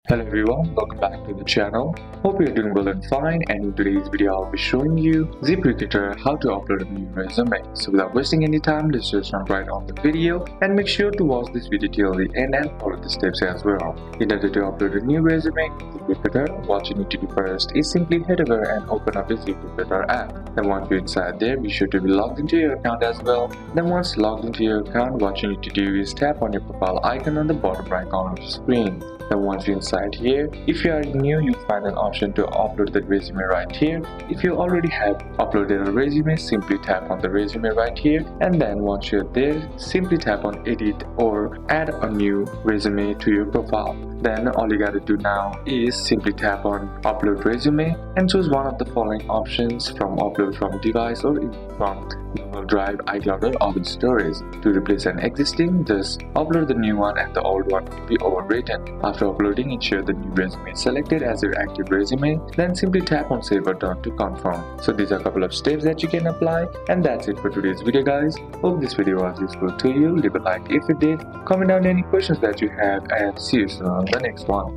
Hello everyone, welcome back to the channel. Hope you're doing well and fine, and in today's video I'll be showing you ZipRecruiter how to upload a new resume. So without wasting any time, let's just jump right on the video and make sure to watch this video till the end and follow the steps as well. In order to upload a new resume in ZipRecruiter, what you need to do first is simply head over and open up the ZipRecruiter app. Then once you're inside there, be sure to be logged into your account as well. Then once logged into your account, what you need to do is tap on your profile icon on the bottom right corner of the screen. Then once you're inside here, if you are new, you'll find an option to upload the resume right here. If you already have uploaded a resume, simply tap on the resume right here, and then once you're there, simply tap on edit or add a new resume to your profile. Then all you gotta do now is simply tap on upload resume and choose one of the following options from upload from device or from Google Drive, iCloud or other storage. To replace an existing, just upload the new one and the old one will be overwritten. After uploading, ensure the new resume is selected as your active resume, then simply tap on save button to confirm. So these are a couple of steps that you can apply, and that's it for today's video guys. Hope this video was useful to you. Leave a like if it did, comment down any questions that you have, and see you soon on the next one.